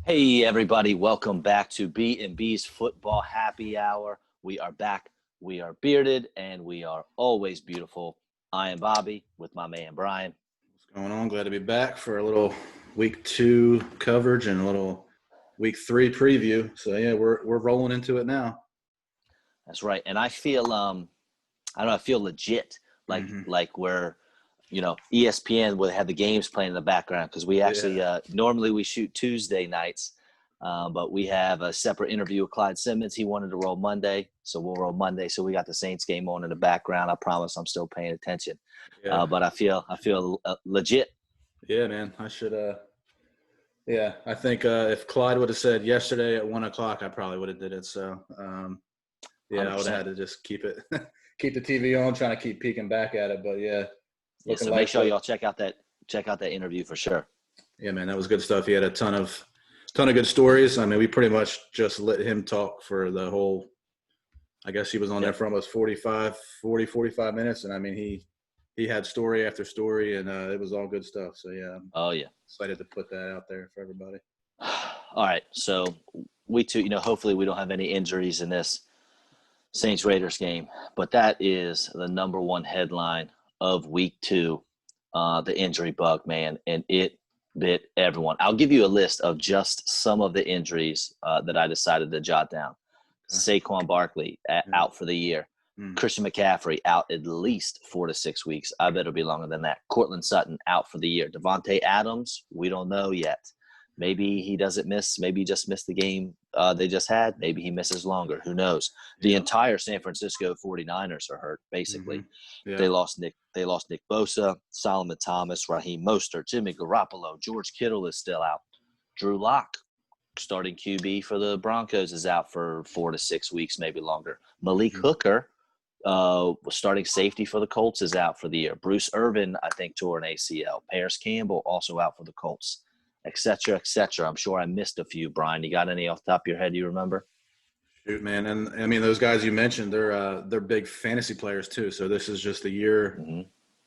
Hey everybody, welcome back to B&B's Football Happy Hour. We are back, we are bearded, and we are always beautiful. I am Bobby with my man Brian. What's going on? Glad to be back for a little week 2 coverage and a little week 3 preview. So yeah, we're rolling into it now. That's right. And I feel I feel legit like we're ESPN would have the games playing in the background because we actually normally we shoot Tuesday nights. But we have a separate interview with Clyde Simmons. He wanted to roll Monday, so we'll roll Monday. So we got the Saints game on in the background. I promise I'm still paying attention. Yeah. But I feel legit. Yeah, man. I should. I think if Clyde would have said yesterday at 1:00, I probably would have did it. So I would have had to just keep it, keep the TV on, trying to keep peeking back at it. But So make sure y'all check out that interview for sure. Yeah, man, that was good stuff. He had a ton of good stories. I mean, we pretty much just let him talk for the whole – I guess he was on there for almost 45 minutes. And, I mean, he had story after story, and it was all good stuff. So, yeah. I'm excited to put that out there for everybody. All right. So, we too, hopefully we don't have any injuries in this Saints-Raiders game. But that is the number one headline of week 2, the injury bug, man. And it bit everyone. I'll give you a list of just some of the injuries that I decided to jot down. Saquon Barkley out for the year. Christian McCaffrey out at least 4 to 6 weeks. I bet it'll be longer than that. Cortland Sutton out for the year. Devontae Adams, we don't know yet. Maybe he doesn't miss. Maybe he just missed the game they just had. Maybe he misses longer. Who knows? The entire San Francisco 49ers are hurt, basically. They lost Nick Bosa, Solomon Thomas, Raheem Mostert, Jimmy Garoppolo. George Kittle is still out. Drew Lock, starting QB for the Broncos, is out for 4 to 6 weeks, maybe longer. Malik Hooker, starting safety for the Colts, is out for the year. Bruce Irvin, I think, tore an ACL. Paris Campbell also out for the Colts. Et cetera, et cetera. I'm sure I missed a few, Brian. You got any off the top of your head you remember? Shoot, man. And, I mean, those guys you mentioned, they're big fantasy players too. So this is just a year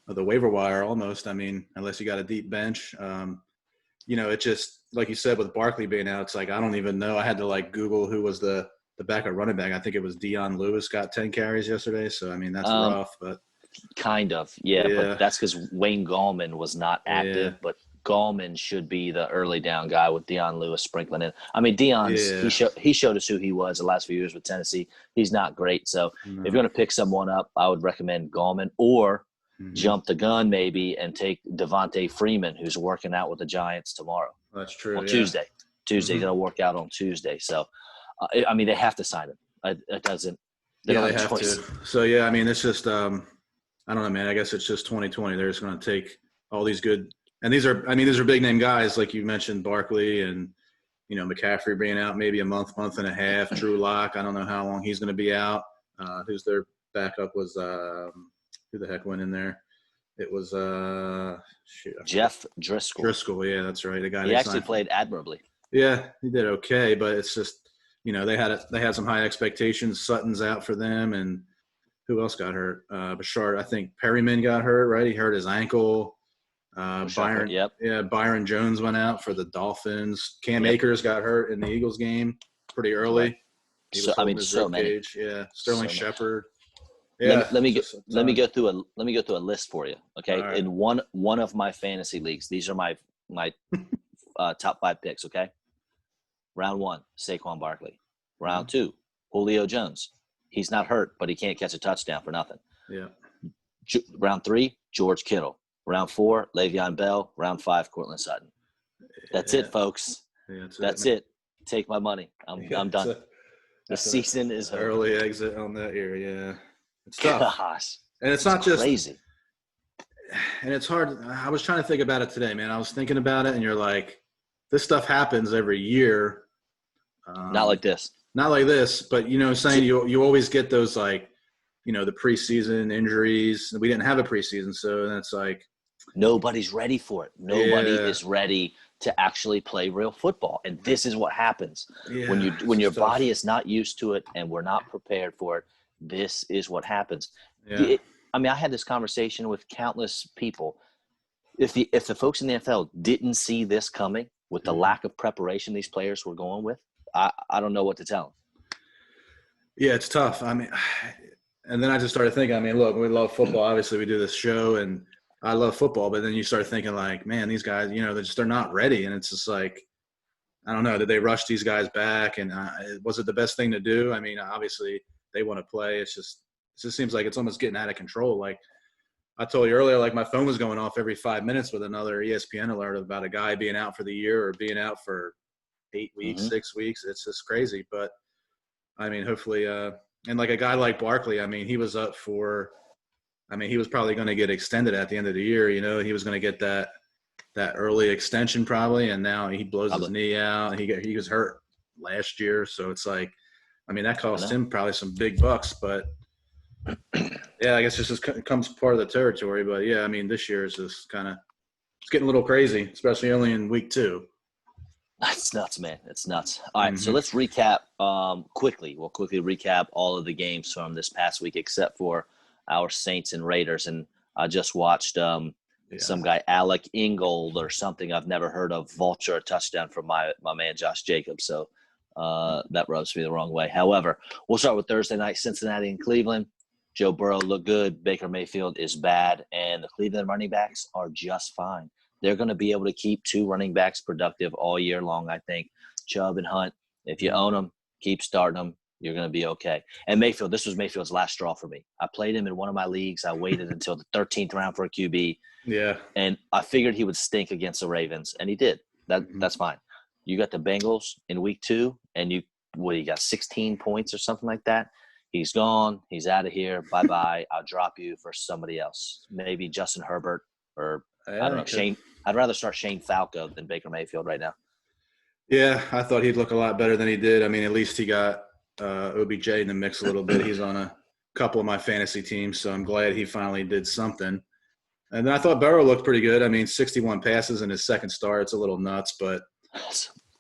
of the waiver wire almost. I mean, unless you got a deep bench. It just, like you said, with Barkley being out, it's like I don't even know. I had to, Google who was the backup running back. I think it was Dion Lewis got 10 carries yesterday. So, I mean, that's rough. But kind of, but that's because Wayne Gallman was not active. But Gallman should be the early down guy with Dion Lewis sprinkling in. I mean, he showed us who he was the last few years with Tennessee. He's not great. So if you're going to pick someone up, I would recommend Gallman or jump the gun maybe and take Devontae Freeman, who's working out with the Giants tomorrow. That's true. On Tuesday. He's going to work out on Tuesday. So, I mean, they have to sign him. It doesn't – they don't have a choice. To. So, yeah, I mean, it's just I don't know, man. I guess it's just 2020. They're just going to take all these good – and these are big name guys like you mentioned, Barkley and McCaffrey being out maybe a month and a half. Drew Lock, I don't know how long he's going to be out. Who's their backup was who the heck went in there? It was Jeff Driscoll. Driscoll, yeah, that's right. The guy he actually played admirably. Yeah, he did okay, but it's just they had some high expectations. Sutton's out for them, and who else got hurt? Bashard, I think Perryman got hurt. Right, he hurt his ankle. Byron Jones went out for the Dolphins. Cam Akers got hurt in the Eagles game pretty early. Right. So many. Yeah, Sterling Shepard. Yeah. Let me go through a list for you. Okay, right. In one of my fantasy leagues, these are my top 5 picks. Okay, round 1, Saquon Barkley. Round 2, Julio Jones. He's not hurt, but he can't catch a touchdown for nothing. Yeah. Round 3, George Kittle. Round 4, Le'Veon Bell. Round 5, Cortland Sutton. That's it, folks. Yeah, that's it. Take my money. I'm done. The season is over. Early exit on that year, yeah. It's tough. Gosh. And it's not just crazy. And it's hard. I was trying to think about it today, man. I was thinking about it, and you're like, this stuff happens every year. Not like this. Not like this, but saying you always get those the preseason injuries. We didn't have a preseason, so then it's like nobody's ready for it. Nobody is ready to actually play real football, and this is what happens when your body is not used to it and we're not prepared for it. This is what happens. Yeah. I had this conversation with countless people. If the folks in the NFL didn't see this coming, with the lack of preparation these players were going with, I don't know what to tell them. Yeah, it's tough. I mean, and then I just started thinking, I mean, look, we love football. Obviously, we do this show, and I love football. But then you start thinking, like, man, these guys, they're not ready. And it's just like, I don't know, did they rush these guys back? And was it the best thing to do? I mean, obviously, they want to play. It just seems like it's almost getting out of control. Like I told you earlier, like my phone was going off every 5 minutes with another ESPN alert about a guy being out for the year or being out for 8 weeks, 6 weeks. It's just crazy. But I mean, hopefully, and like a guy like Barkley, I mean, he was up for, I mean, he was probably going to get extended at the end of the year. He was going to get that early extension probably, and now he blows his knee out. He was hurt last year, so it's like, I mean, that cost him probably some big bucks. But yeah, I guess this comes part of the territory. But yeah, I mean, this year is just kind of, it's getting a little crazy, especially only in week 2. That's nuts, man. It's nuts. All right, so let's recap quickly. We'll quickly recap all of the games from this past week, except for our Saints and Raiders. And I just watched some guy, Alec Ingold or something I've never heard of, vulture a touchdown from my man Josh Jacobs. So that rubs me the wrong way. However, we'll start with Thursday night, Cincinnati and Cleveland. Joe Burrow looked good. Baker Mayfield is bad. And the Cleveland running backs are just fine. They're going to be able to keep 2 running backs productive all year long, I think. Chubb and Hunt, if you own them, keep starting them. You're going to be okay. And Mayfield, this was Mayfield's last straw for me. I played him in one of my leagues. I waited until the 13th round for a QB. Yeah. And I figured he would stink against the Ravens, and he did. That's fine. You got the Bengals in week 2, and you got 16 points or something like that. He's gone. He's out of here. Bye-bye. I'll drop you for somebody else. Maybe Justin Herbert or I don't know, Shane. I'd rather start Shane Falco than Baker Mayfield right now. Yeah, I thought he'd look a lot better than he did. I mean, at least he got OBJ in the mix a little bit. He's on a couple of my fantasy teams, so I'm glad he finally did something. And then I thought Burrow looked pretty good. I mean, 61 passes in his second start. It's a little nuts, but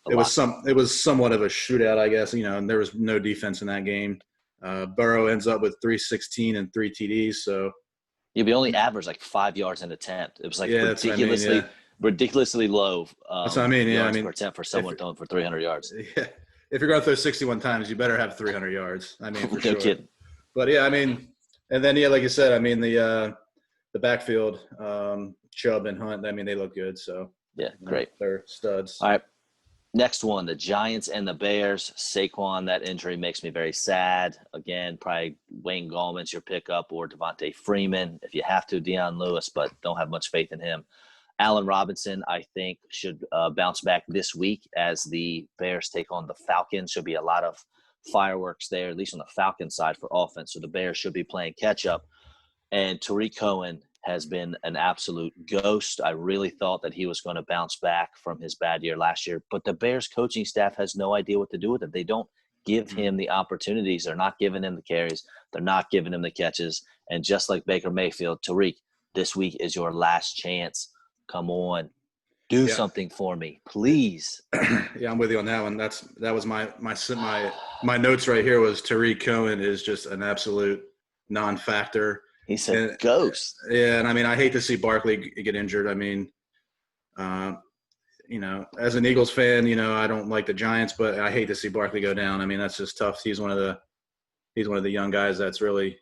it was somewhat of a shootout, I guess. And there was no defense in that game. Burrow ends up with 316 and 3 TDs, so – yeah, we only averaged like 5 yards an attempt. It was like ridiculously low. That's what I mean. Yeah, yards per attempt for someone throwing for 300 yards. Yeah, if you're going to throw 61 times, you better have 300 yards. I mean, for no sure. Kidding. But yeah, I mean, and then like you said, I mean the backfield, Chubb and Hunt. I mean, they look good. So yeah, great. They're studs. All right. Next one, the Giants and the Bears. Saquon, that injury makes me very sad. Again, probably Wayne Gallman's your pickup or Devontae Freeman. If you have to, Deion Lewis, but don't have much faith in him. Allen Robinson, I think, should bounce back this week as the Bears take on the Falcons. Should be a lot of fireworks there, at least on the Falcons side for offense. So the Bears should be playing catch-up. And Tariq Cohen has been an absolute ghost. I really thought that he was going to bounce back from his bad year last year, but the Bears coaching staff has no idea what to do with him. They don't give him the opportunities. They're not giving him the carries. They're not giving him the catches. And just like Baker Mayfield, Tariq, this week is your last chance. Come on. Do something for me, please. Yeah, I'm with you on that one. That was my notes right here was Tariq Cohen is just an absolute non-factor. He's a ghost. Yeah, and I mean, I hate to see Barkley get injured. I mean, as an Eagles fan, I don't like the Giants, but I hate to see Barkley go down. I mean, that's just tough. He's one of the young guys that's really,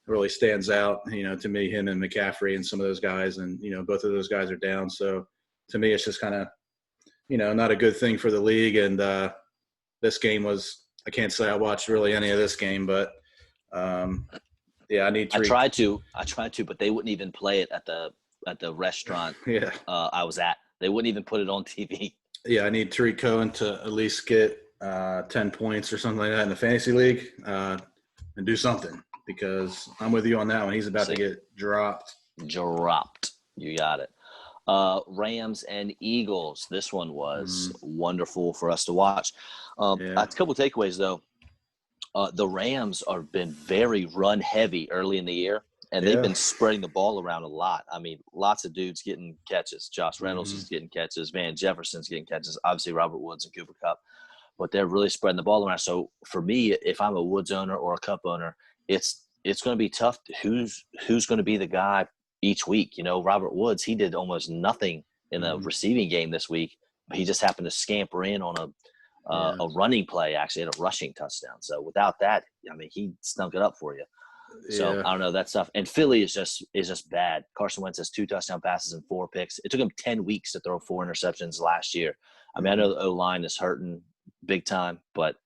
really stands out, to me, him and McCaffrey and some of those guys. And, both of those guys are down. So to me, it's just kind of, not a good thing for the league. And this game was, I can't say I watched really any of this game, but yeah, I tried to, but they wouldn't even play it at the restaurant I was at. They wouldn't even put it on TV. Yeah, I need Tariq Cohen to at least get 10 points or something like that in the fantasy league and do something because I'm with you on that one. He's about to get dropped. You got it. Rams and Eagles. This one was wonderful for us to watch. A couple of takeaways, though. The Rams have been very run heavy early in the year, and they've been spreading the ball around a lot. I mean, lots of dudes getting catches. Josh Reynolds is getting catches. Van Jefferson's getting catches. Obviously, Robert Woods and Cooper Kupp. But they're really spreading the ball around. So for me, if I'm a Woods owner or a Kupp owner, it's going to be tough. Who's going to be the guy each week? Robert Woods, he did almost nothing in a receiving game this week. He just happened to scamper in on a running play, actually, and a rushing touchdown. So without that, I mean, he stunk it up for you. So I don't know that stuff. And Philly is just bad. Carson Wentz has 2 touchdown passes and 4 picks. It took him 10 weeks to throw 4 interceptions last year. I mean, I know the O-line is hurting big time, but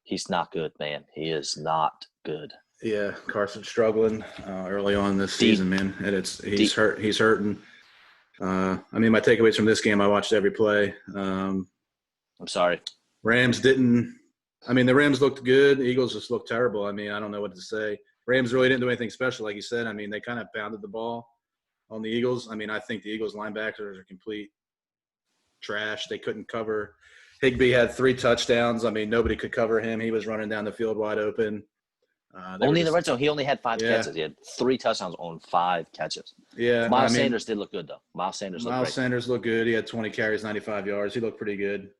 he's not good, man. He is not good. Yeah, Carson's struggling early on this season, man. And he's hurt. He's hurting. I mean, my takeaways from this game, I watched every play. I'm sorry. Rams didn't – I mean, the Rams looked good. The Eagles just looked terrible. I mean, I don't know what to say. Rams really didn't do anything special, like you said. I mean, they kind of pounded the ball on the Eagles. I mean, I think the Eagles linebackers are complete trash. They couldn't cover. Higbee had 3 touchdowns. I mean, nobody could cover him. He was running down the field wide open. Only in the red zone. He only had 5 catches. He had 3 touchdowns on 5 catches. Yeah. Miles Sanders did look good, though. Miles Sanders looked good. He had 20 carries, 95 yards. He looked pretty good.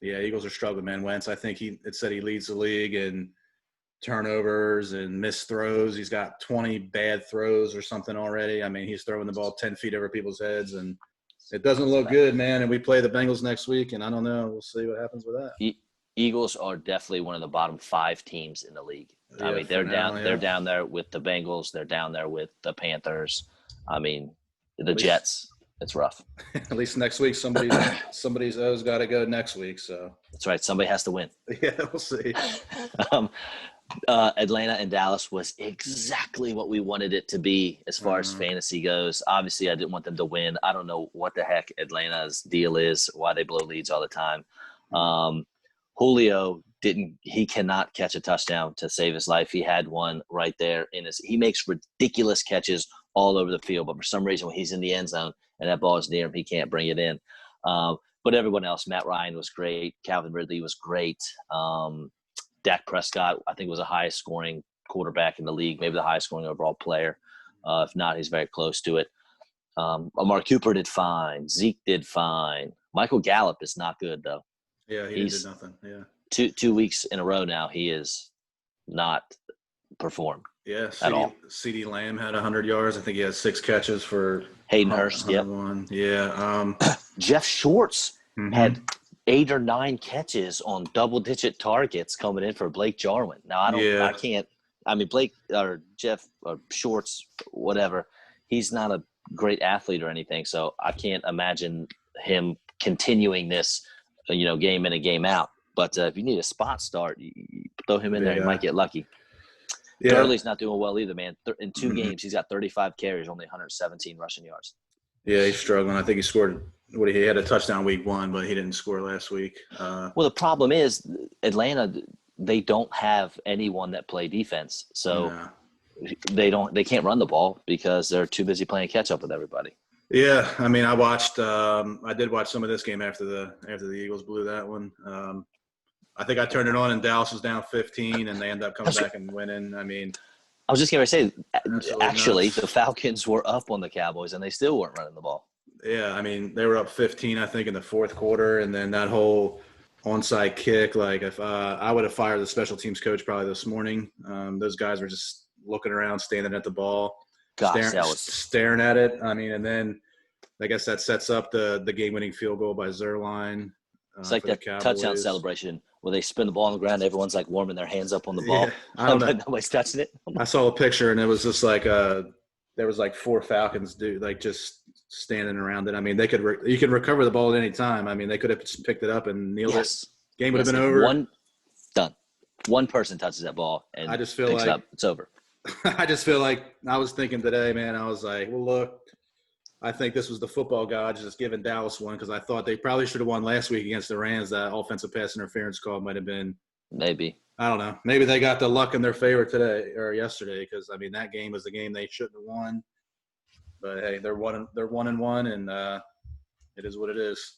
Eagles are struggling, man. Wentz, I think it said he leads the league in turnovers and missed throws. He's got 20 bad throws or something already. I mean, he's throwing the ball 10 feet over people's heads, and it doesn't look good, man. And we play the Bengals next week, and I don't know. We'll see what happens with that. Eagles are definitely one of the bottom 5 teams in the league. I mean, they're down there with the Bengals. They're down there with the Panthers. I mean, the Jets. It's rough. At least next week, somebody's O's got to go next week. So that's right. Somebody has to win. Yeah, we'll see. Atlanta and Dallas was exactly what we wanted it to be as far as fantasy goes. Obviously, I didn't want them to win. I don't know what the heck Atlanta's deal is, why they blow leads all the time. Julio he cannot catch a touchdown to save his life. He had one right there he makes ridiculous catches all over the field, but for some reason when he's in the end zone and that ball is near him, he can't bring it in. But everyone else, Matt Ryan was great. Calvin Ridley was great. Dak Prescott, I think, was the highest scoring quarterback in the league, maybe the highest scoring overall player. If not, he's very close to it. Amari Cooper did fine. Zeke did fine. Michael Gallup is not good, though. Yeah, he did nothing. Yeah. 2 weeks in a row now, he is not performed. Yeah, at all. CeeDee Lamb had 100 yards. I think he had 6 catches for Hayden Hurst. Yep. Yeah. Jeff Shorts had 8 or 9 catches on double-digit targets coming in for Blake Jarwin. Now I can't. I mean, Blake or Jeff or Shorts, whatever. He's not a great athlete or anything, so I can't imagine him continuing this, game in and game out. But if you need a spot start, you throw him in there. You might get lucky. Yeah. Gurley's not doing well either, man. In 2 games, he's got 35 carries, only 117 rushing yards. Yeah, he's struggling. I think he scored he had a touchdown week 1, but he didn't score last week. Well, the problem is Atlanta, they don't have anyone that play defense. So they can't run the ball because they're too busy playing catch up with everybody. Yeah, I mean, I did watch some of this game after the Eagles blew that one. I think I turned it on and Dallas was down 15 and they end up coming back and winning. I mean, I was just going to say, actually, the Falcons were up on the Cowboys and they still weren't running the ball. Yeah, I mean, they were up 15, I think, in the 4th quarter, and then that whole onside kick. Like, if I would have fired the special teams coach probably this morning. Those guys were just looking around, standing at the ball, staring at it. I mean, and then I guess that sets up the game-winning field goal by Zerline. It's like that touchdown celebration where they spin the ball on the ground. Everyone's like warming their hands up on the ball. Yeah, nobody's touching it. I saw a picture and it was just like there was like 4 Falcons just standing around it. I mean, you can recover the ball at any time. I mean, they could have just picked it up and kneeled it. Game would have been over. One person touches that ball and I just feel like it's over. I just feel like I was thinking today, man. I was like, well, look. I think this was the football gods just giving Dallas one because I thought they probably should have won last week against the Rams. That offensive pass interference call might have been maybe. I don't know. Maybe they got the luck in their favor today or yesterday because I mean that game was the game they shouldn't have won. But hey, they're 1-1, and it is what it is.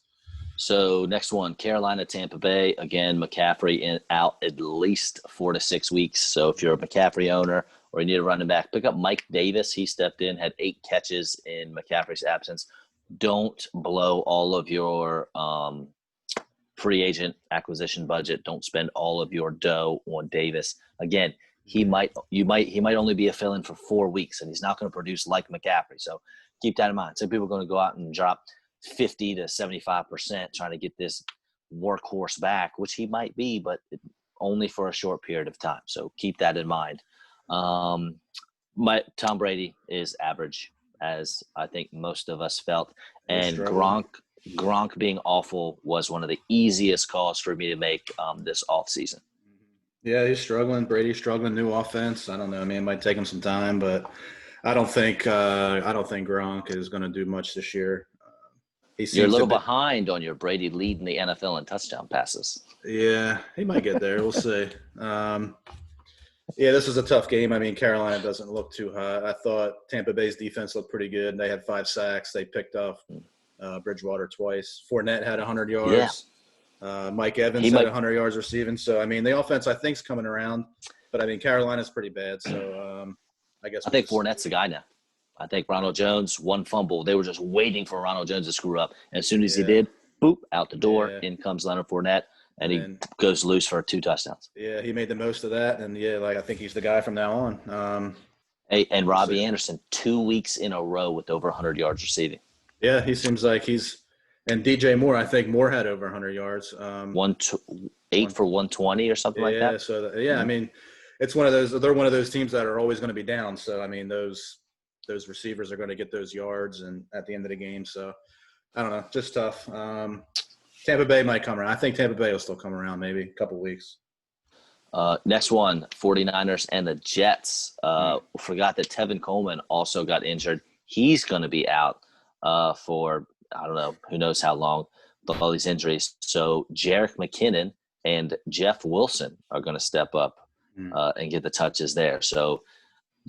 So next one, Carolina, Tampa Bay. Again, McCaffrey out at least 4 to 6 weeks. So if you're a McCaffrey owner or you need a running back, pick up Mike Davis. He stepped in, had 8 catches in McCaffrey's absence. Don't blow all of your free agent acquisition budget. Don't spend all of your dough on Davis. Again, he might only be a fill-in for 4 weeks, and he's not going to produce like McCaffrey. So keep that in mind. Some people are going to go out and drop 50 to 75% trying to get this workhorse back, which he might be, but only for a short period of time. So keep that in mind. Tom Brady is average, as I think most of us felt. And Gronk being awful was one of the easiest calls for me to make this offseason. Yeah, he's struggling. Brady's struggling. New offense. I don't know. I mean, it might take him some time, but I don't think Gronk is going to do much this year. You're a little behind on your Brady lead in the NFL in touchdown passes. Yeah, he might get there. We'll see. Yeah, this was a tough game. I mean, Carolina doesn't look too hot. I thought Tampa Bay's defense looked pretty good. They had 5 sacks. They picked off Bridgewater twice. Fournette had 100 yards. Yeah. Mike Evans had 100 yards receiving. So, I mean, the offense, I think, is coming around. But, I mean, Carolina's pretty bad. So, I think Fournette's the guy now. I think Ronald Jones, one fumble. They were just waiting for Ronald Jones to screw up. And as soon as he did, boop, out the door. Yeah. In comes Leonard Fournette. And he goes loose for 2 touchdowns. Yeah, he made the most of that. And, I think he's the guy from now on. Hey, and Robbie Anderson, 2 weeks in a row with over 100 yards receiving. Yeah, he seems like he's – and DJ Moore, I think Moore had over 100 yards. 8 for 120 or something like that. So, I mean, it's one of those – they're one of those teams that are always going to be down. So, I mean, those receivers are going to get those yards and at the end of the game. So, I don't know, just tough. Tampa Bay might come around. I think Tampa Bay will still come around maybe a couple weeks. Next one, 49ers and the Jets. Forgot that Tevin Coleman also got injured. He's going to be out for, I don't know, who knows how long with all these injuries. So Jerick McKinnon and Jeff Wilson are going to step up and get the touches there. So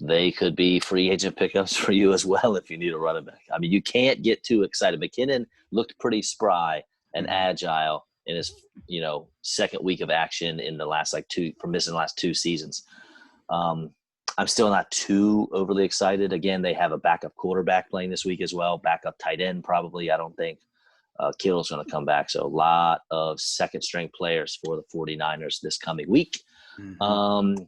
they could be free agent pickups for you as well if you need a running back. I mean, you can't get too excited. McKinnon looked pretty spry and agile in his, second week of action in the last from missing the last 2 seasons. I'm still not too overly excited. Again, they have a backup quarterback playing this week as well. Backup tight end probably. I don't think Kittle's going to come back. So a lot of second-string players for the 49ers this coming week. Mm-hmm.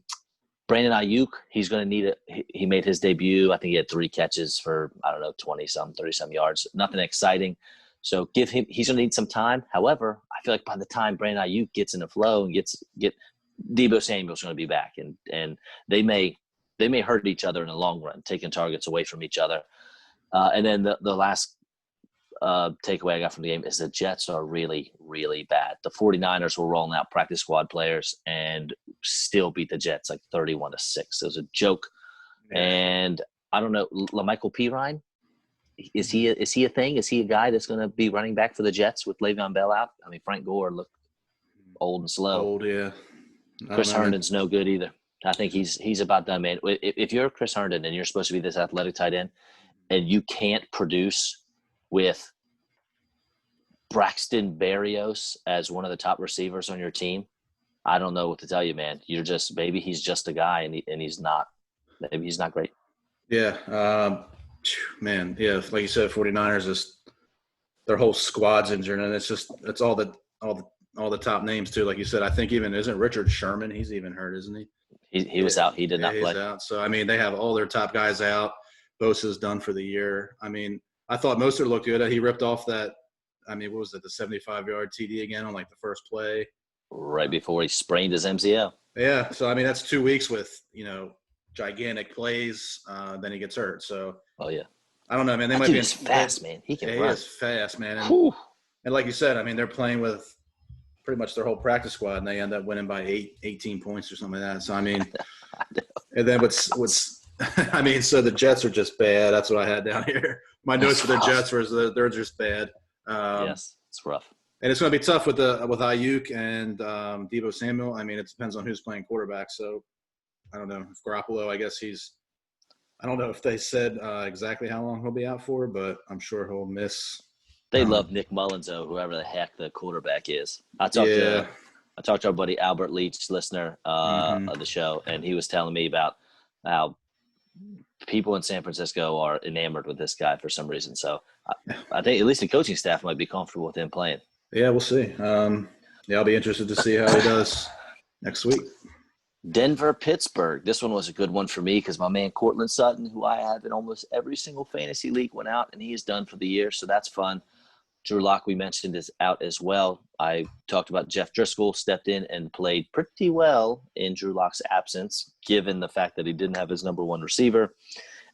Brandon Ayuk, he's going to need it. He made his debut. I think he had 3 catches for, 20-some, 30-some yards. Nothing exciting. So he's going to need some time. However, I feel like by the time Brandon Ayuk gets in the flow and get Deebo Samuel's going to be back, and they may hurt each other in the long run, taking targets away from each other. And then the last takeaway I got from the game is the Jets are really, really bad. The 49ers were rolling out practice squad players and still beat the Jets 31-6. It was a joke. Yeah. And I don't know, LaMichael Pirine, is he a thing? Is he a guy that's going to be running back for the Jets with Le'Veon Bell out? I mean, Frank Gore looked old and slow. Old, yeah. Chris Herndon's no good either. I think he's about done, man. If you're Chris Herndon and you're supposed to be this athletic tight end and you can't produce with Braxton Berrios as one of the top receivers on your team, I don't know what to tell you, man. You're just – maybe he's just a guy and he's not – maybe he's not great. Yeah. Man, yeah, like you said, 49ers is their whole squad's injured, and it's all the top names too. Like you said, I think even isn't Richard Sherman? He's even hurt, isn't he? He was out. He did not play. He's out. So I mean, they have all their top guys out. Bosa's done for the year. I mean, I thought Mostert looked good. He ripped off that. I mean, what was it? The 75-yard TD again on the first play, right before he sprained his MCL. Yeah. So I mean, that's 2 weeks with gigantic plays. Then he gets hurt. So. Oh yeah. I don't know, man. They that might dude be is fast, man. He can run. He is fast, man. And like you said, I mean, they're playing with pretty much their whole practice squad, and they end up winning by 18 points or something like that. So I mean, and then what's I mean, so the Jets are just bad. That's what I had down here. My notes for the Jets was they're just bad. Yes, it's rough. And it's going to be tough with Ayuk and Deebo Samuel. I mean, it depends on who's playing quarterback. So I don't know if Garoppolo. I guess I don't know if they said exactly how long he'll be out for, but I'm sure he'll miss. They love Nick Mullins, though, whoever the heck the quarterback is. I talked to our buddy Albert Leach, listener of the show, and he was telling me about how people in San Francisco are enamored with this guy for some reason. So I think at least the coaching staff might be comfortable with him playing. Yeah, we'll see. I'll be interested to see how he does next week. Denver, Pittsburgh. This one was a good one for me because my man Cortland Sutton, who I have in almost every single fantasy league, went out and he is done for the year. So that's fun. Drew Lock, we mentioned, is out as well. I talked about Jeff Driscoll stepped in and played pretty well in Drew Lock's absence, given the fact that he didn't have his number one receiver.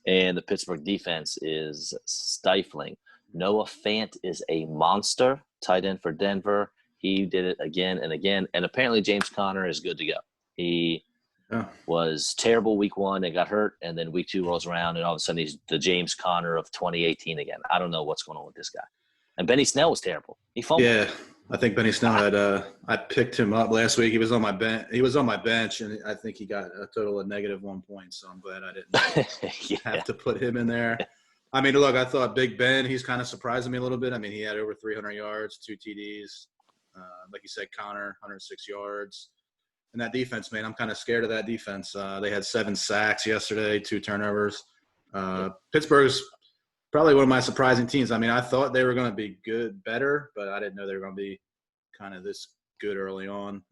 And the Pittsburgh defense is stifling. Noah Fant is a monster, tight end for Denver. He did it again and again. And apparently James Conner is good to go. He was terrible week one and got hurt, and then week two rolls around, and all of a sudden he's the James Conner of 2018 again. I don't know what's going on with this guy. And Benny Snell was terrible. He fumbled. Yeah, I think Benny Snell had. I picked him up last week. He was on my bench. And I think he got a total of -1 point. So I'm glad I didn't have to put him in there. I mean, look, I thought Big Ben. He's kind of surprising me a little bit. I mean, he had over 300 yards, 2 TDs. Like you said, Connor, 106 yards. And that defense, man, I'm kind of scared of that defense. They had 7 sacks yesterday, 2 turnovers. Pittsburgh's probably one of my surprising teams. I mean, I thought they were going to be better, but I didn't know they were going to be kind of this good early on.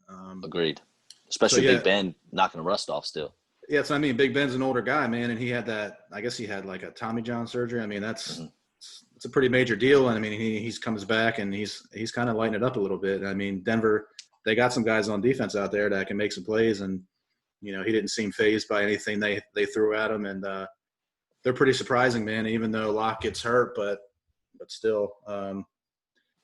Agreed. Especially Big Ben knocking the rust off still. Yeah, so I mean, Big Ben's an older guy, man, and he had that. I guess he had like a Tommy John surgery. I mean, it's a pretty major deal, and I mean, he comes back and he's kind of lighting it up a little bit. I mean, Denver, they got some guys on defense out there that can make some plays, and he didn't seem fazed by anything they threw at him, and they're pretty surprising, man. Even though Locke gets hurt, but still,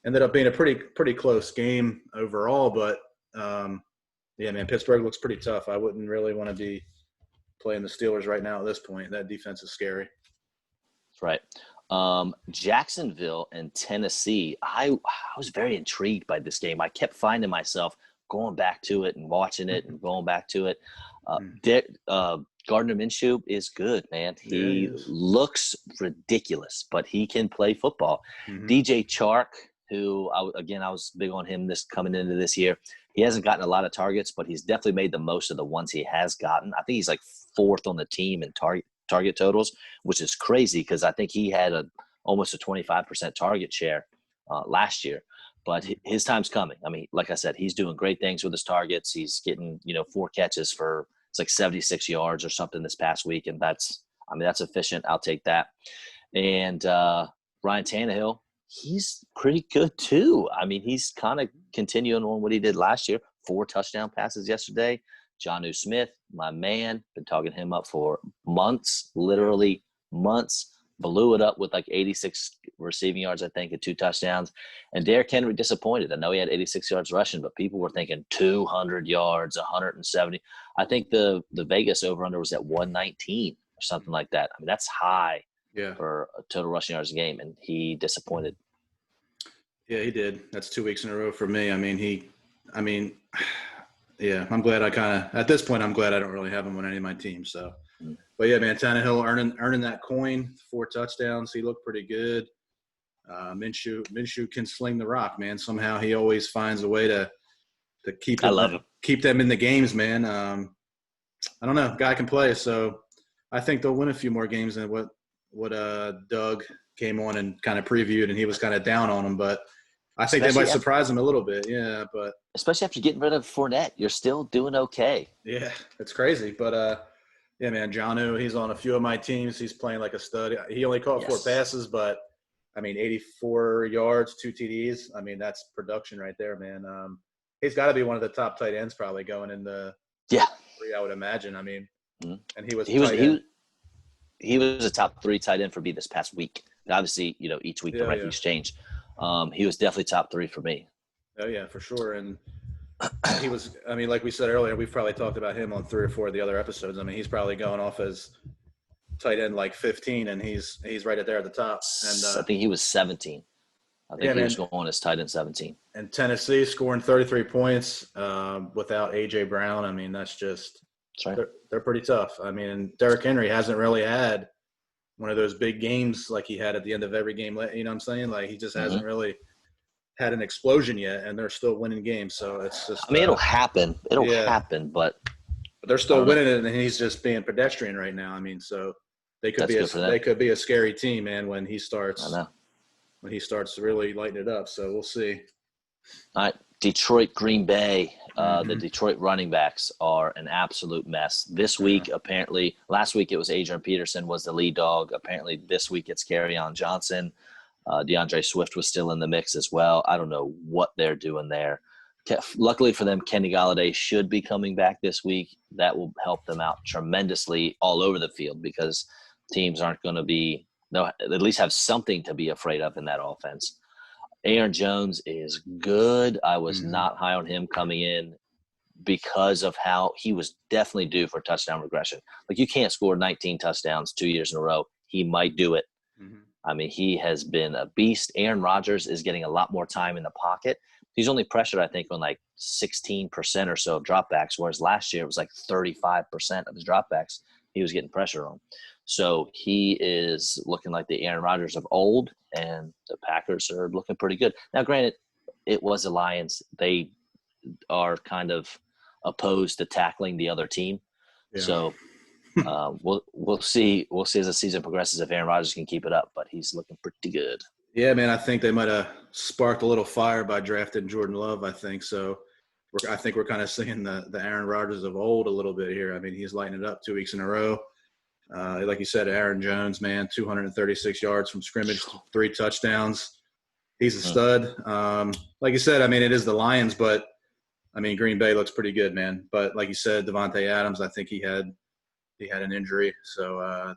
ended up being a pretty close game overall. But yeah, man, Pittsburgh looks pretty tough. I wouldn't really want to be playing the Steelers right now at this point. That defense is scary. That's right. Jacksonville and Tennessee. I was very intrigued by this game. I kept finding myself going back to it and watching it and going back to it. Gardner Minshew is good, man. He looks ridiculous, but he can play football. DJ Chark, who I was big on him coming into this year. He hasn't gotten a lot of targets, but he's definitely made the most of the ones he has gotten. I think he's like 4th on the team in target totals, which is crazy because I think he had almost a 25% target share last year. But his time's coming. I mean, like I said, he's doing great things with his targets. He's getting 4 catches for it's like 76 yards or something this past week, and that's efficient. I'll take that. And Ryan Tannehill, he's pretty good too. I mean, he's kind of continuing on what he did last year. 4 touchdown passes yesterday. Jonnu Smith, my man, been talking him up for months, literally months. Blew it up with like 86 receiving yards, I think, and 2 touchdowns. And Derrick Henry disappointed. I know he had 86 yards rushing, but people were thinking 200 yards, 170. I think the Vegas over-under was at 119 or something like that. I mean, that's high for a total rushing yards a game, and he disappointed. Yeah, he did. That's 2 weeks in a row for me. Yeah, I'm glad at this point, I'm glad I don't really have him on any of my teams. So, but yeah, man, Tannehill earning that coin, 4 touchdowns. He looked pretty good. Minshew can sling the rock, man. Somehow he always finds a way to keep them in the games, man. I don't know, guy can play. So I think they'll win a few more games than what Doug came on and kind of previewed, and he was kind of down on them, but I think they might surprise him a little bit, but especially after getting rid of Fournette, you're still doing okay. Yeah, it's crazy, but yeah, man, Jonnu, he's on a few of my teams. He's playing like a stud. He only caught 4 passes, but I mean, 84 yards, 2 TDs. I mean, that's production right there, man. He's got to be one of the top tight ends probably going in the 3, I would imagine. I mean, and he was a top 3 tight end for me this past week. And obviously, each week the rankings change. He was definitely top 3 for me. Oh yeah, for sure. And he was, I mean, like we said earlier, we've probably talked about him on 3 or 4 of the other episodes. I mean, he's probably going off as tight end like 15, and he's right there at the top. And I think he was 17. I think he was going as tight end 17. And Tennessee scoring 33 points without A.J. Brown. I mean, that's right. They're pretty tough. I mean, Derrick Henry hasn't really had one of those big games like he had at the end of every game. You know what I'm saying? Like, he just hasn't really had an explosion yet, and they're still winning games. So it's just – I mean, it'll happen. It'll happen, but they're still winning it, and he's just being pedestrian right now. I mean, so they could be a scary team, man, when he starts really lighting it up. So we'll see. All right, Detroit, Green Bay. The Detroit running backs are an absolute mess. This Yeah. week, apparently, last week it was Adrian Peterson was the lead dog. Apparently this week it's Kerryon Johnson. DeAndre Swift was still in the mix as well. I don't know what they're doing there. Luckily for them, Kenny Golladay should be coming back this week. That will help them out tremendously all over the field because teams aren't going to be – they'll at least have something to be afraid of in that offense. Aaron Jones is good. I was not high on him coming in because of how he was definitely due for touchdown regression. Like you can't score 19 touchdowns 2 years in a row. He might do it. I mean, he has been a beast. Aaron Rodgers is getting a lot more time in the pocket. He's only pressured, I think, on like 16% or so of dropbacks, whereas last year it was like 35% of his dropbacks he was getting pressure on. So he is looking like the Aaron Rodgers of old, and the Packers are looking pretty good. Now, granted, it was the Lions. They are kind of opposed to tackling the other team. Yeah. So we'll see as the season progresses if Aaron Rodgers can keep it up, but he's looking pretty good. Yeah, man, I think they might have sparked a little fire by drafting Jordan Love, I think. So I think we're kind of seeing the Aaron Rodgers of old a little bit here. I mean, he's lighting it up 2 weeks in a row. Like you said, Aaron Jones, man, 236 yards from scrimmage, 3 touchdowns. He's a stud. Like you said, I mean, it is the Lions, but, I mean, Green Bay looks pretty good, man. But like you said, Devontae Adams, I think he had an injury. So,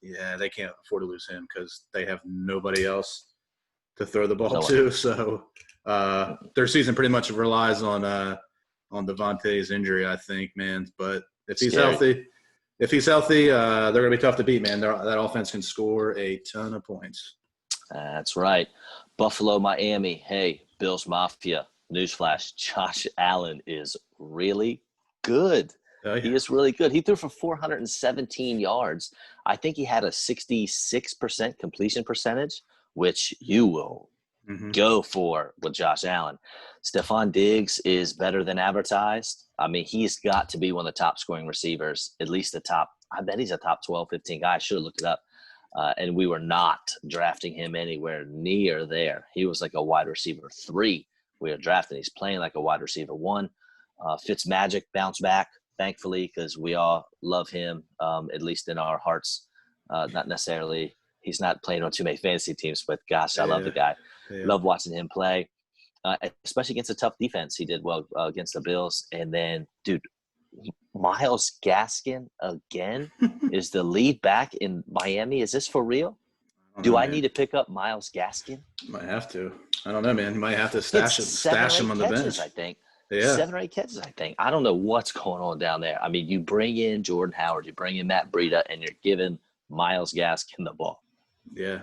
yeah, they can't afford to lose him because they have nobody else to throw the ball to. So their season pretty much relies on Devontae's injury, I think, man. But if he's healthy, they're going to be tough to beat, man. That offense can score a ton of points. That's right. Buffalo, Miami. Hey, Bills Mafia. Newsflash, Josh Allen is really good. Oh, yeah. He is really good. He threw for 417 yards. I think he had a 66% completion percentage, which you will go for with Josh Allen. Stephon Diggs is better than advertised. I mean, he's got to be one of the top scoring receivers, at least I bet he's a top 12, 15 guy. I should have looked it up. And we were not drafting him anywhere near there. He was like a wide receiver 3. We were drafting. He's playing like a wide receiver 1. Fitzmagic bounced back, thankfully, because we all love him, at least in our hearts. Not necessarily – he's not playing on too many fantasy teams, but gosh, I love the guy. Yeah. Love watching him play, especially against a tough defense. He did well against the Bills. And then, dude, Myles Gaskin again is the lead back in Miami. Is this for real? Do I need to pick up Myles Gaskin? Might have to. I don't know, man. You might have to stash him on the bench. I think. Yeah. 7 or 8 catches, I think. I don't know what's going on down there. I mean, you bring in Jordan Howard, you bring in Matt Breida, and you're giving Myles Gaskin the ball. Yeah.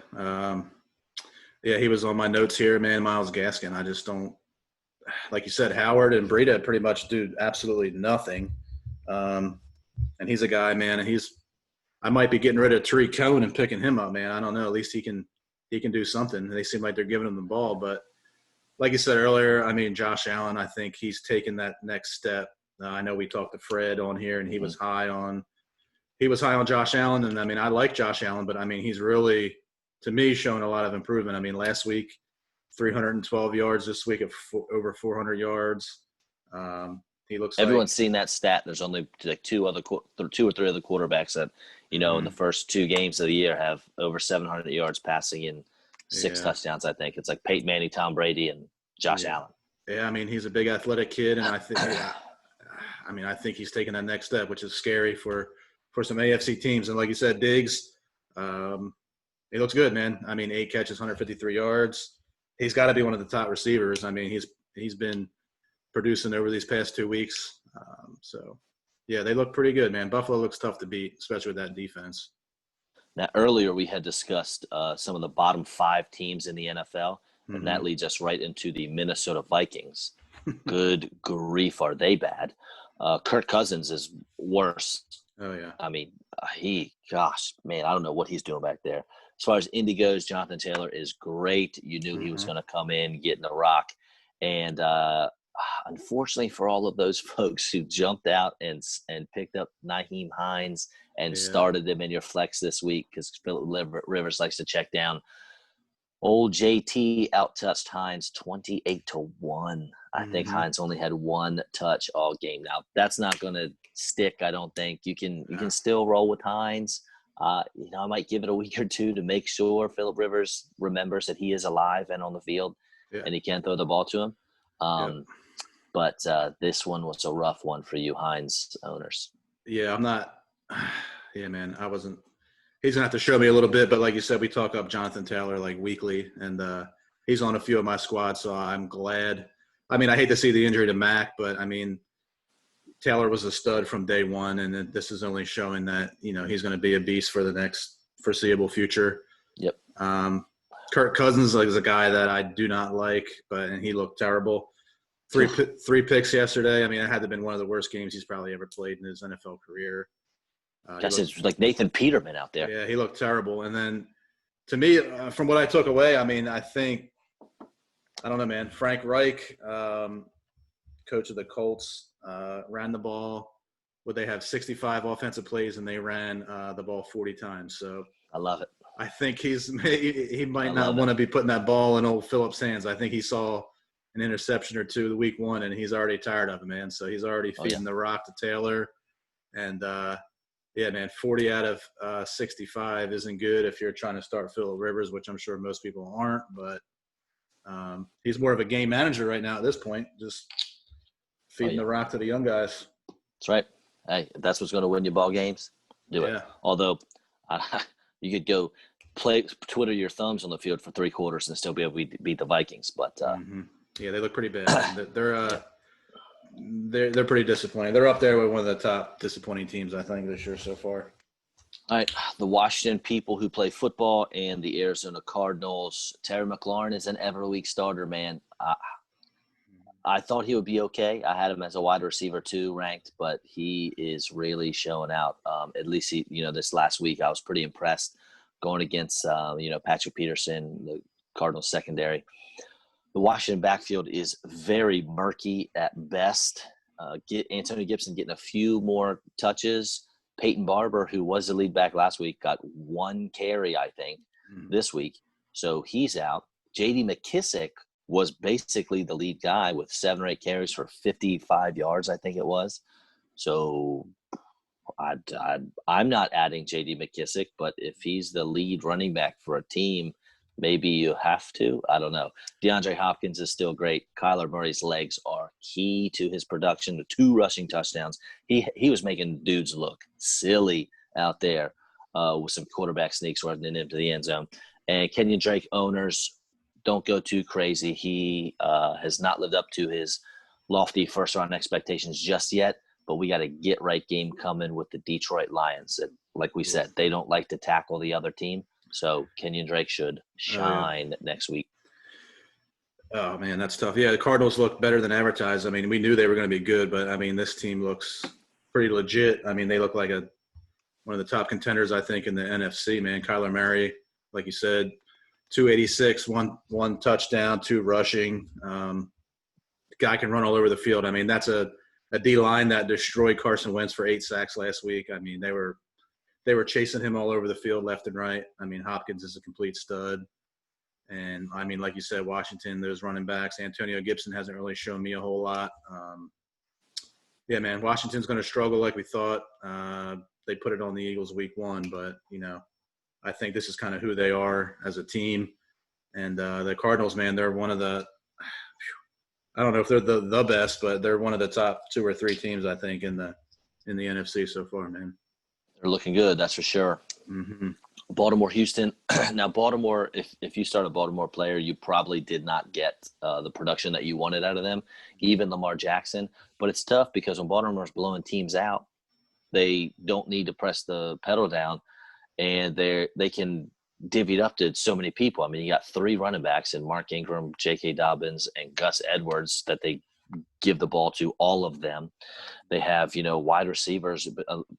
Yeah, he was on my notes here, man, Myles Gaskin. I just don't – like you said, Howard and Breida pretty much do absolutely nothing. And he's a guy, man, and I might be getting rid of Tariq Cohen and picking him up, man. I don't know. At least he can do something. They seem like they're giving him the ball. But like you said earlier, I mean, Josh Allen, I think he's taken that next step. I know we talked to Fred on here, and he was high on Josh Allen. And, I mean, I like Josh Allen, but, I mean, he's really, to me, showing a lot of improvement. I mean, last week, 312 yards. This week, over 400 yards. He looks Everyone's seen that stat. There's only like 2 or 3 other quarterbacks that, you know, in the first 2 games of the year have over 700 yards passing and 6 touchdowns, I think. It's like Peyton Manning, Tom Brady, and Josh Allen. Yeah, I mean, he's a big athletic kid, and I think I think he's taking that next step, which is scary for some AFC teams. And like you said, Diggs, he looks good, man. I mean, 8 catches, 153 yards. He's got to be one of the top receivers. I mean, he's been producing over these past 2 weeks. So, yeah, they look pretty good, man. Buffalo looks tough to beat, especially with that defense. Now, earlier we had discussed some of the bottom 5 teams in the NFL, and that leads us right into the Minnesota Vikings. Good grief, are they bad? Kirk Cousins is worse. Oh, yeah. I mean, gosh, man, I don't know what he's doing back there. As far as Indy goes, Jonathan Taylor is great. You knew he was going to come in, get in the rock. And unfortunately for all of those folks who jumped out and picked up Nyheim Hines and started them in your flex this week because Philip Rivers likes to check down, Old JT outtouched Hines 28-1. I think Mm-hmm. Hines only had one touch all game. Now that's not going to stick. I don't think you can still roll with Hines. I might give it a week or two to make sure Phillip Rivers remembers that he is alive and on the field, Yeah. and he can throw the ball to him. Yep. But this one was a rough one for you Hines owners. Yeah, I'm not. Yeah, man, I wasn't. He's gonna have to show me a little bit, but like you said, we talk up Jonathan Taylor like weekly, and he's on a few of my squads, so I'm glad. I mean, I hate to see the injury to Mac, but I mean, Taylor was a stud from day one, and this is only showing that he's going to be a beast for the next foreseeable future. Yep. Kirk Cousins is a guy that I do not like, and he looked terrible. Three picks yesterday. I mean, it had to have been one of the worst games he's probably ever played in his NFL career. It's like Nathan Peterman out there. Yeah, he looked terrible. And then, to me, from what I took away, I mean, I don't know, man. Frank Reich, coach of the Colts, ran the ball. They have 65 offensive plays, and they ran the ball 40 times. So I love it. I think he might not want to be putting that ball in old Phillip's hands. I think he saw an interception or two week one, and he's already tired of it, man. So he's already feeding the rock to Taylor. And, yeah, man, 40 out of 65 isn't good if you're trying to start Phillip Rivers, which I'm sure most people aren't. But he's more of a game manager right now at this point, just feeding the rock to the young guys. That's right. Hey, if that's what's going to win you ball games, do it. Although you could go twiddle your thumbs on the field for 3 quarters and still be able to beat the Vikings. But yeah, they look pretty bad. They're pretty disappointing. They're up there with one of the top disappointing teams, I think, this year so far. All right, the Washington people who play football and the Arizona Cardinals. Terry McLaurin is an every week starter, man. I thought he would be okay. I had him as a wide receiver 2 ranked, but he is really showing out. At least this last week I was pretty impressed going against Patrick Peterson, the Cardinals secondary. The Washington backfield is very murky at best. Get Antonio Gibson getting a few more touches. Peyton Barber, who was the lead back last week, got 1 carry, I think, this week. So he's out. J.D. McKissick was basically the lead guy with 7 or 8 carries for 55 yards, I think it was. So I'm not adding J.D. McKissick, but if he's the lead running back for a team, maybe you have to. I don't know. DeAndre Hopkins is still great. Kyler Murray's legs are key to his production. The 2 rushing touchdowns. He was making dudes look silly out there with some quarterback sneaks running into the end zone. And Kenyon Drake owners, don't go too crazy. He has not lived up to his lofty first-round expectations just yet, but we got a get-right game coming with the Detroit Lions. And like we said, they don't like to tackle the other team. So Kenyon Drake should shine next week. Oh, man, that's tough. Yeah, the Cardinals look better than advertised. I mean, we knew they were going to be good, but, I mean, this team looks pretty legit. I mean, they look like one of the top contenders, I think, in the NFC, man. Kyler Murray, like you said, 286, one touchdown, 2 rushing. Guy can run all over the field. I mean, that's a D-line that destroyed Carson Wentz for 8 sacks last week. I mean, they were chasing him all over the field left and right. I mean, Hopkins is a complete stud. And, I mean, like you said, Washington, those running backs. Antonio Gibson hasn't really shown me a whole lot. Yeah, man, Washington's going to struggle like we thought. They put it on the Eagles week 1, but, I think this is kind of who they are as a team. And the Cardinals, man, they're one of the – I don't know if they're the best, but they're one of the top 2 or 3 teams, I think, in the NFC so far, man. They're looking good, that's for sure. Mm-hmm. Baltimore, Houston. Now, Baltimore, if you start a Baltimore player, you probably did not get the production that you wanted out of them, even Lamar Jackson. But it's tough because when Baltimore's blowing teams out, they don't need to press the pedal down, and they can divvy it up to so many people. I mean, you got 3 running backs in Mark Ingram, J.K. Dobbins, and Gus Edwards that they give the ball to, all of them. They have, wide receivers,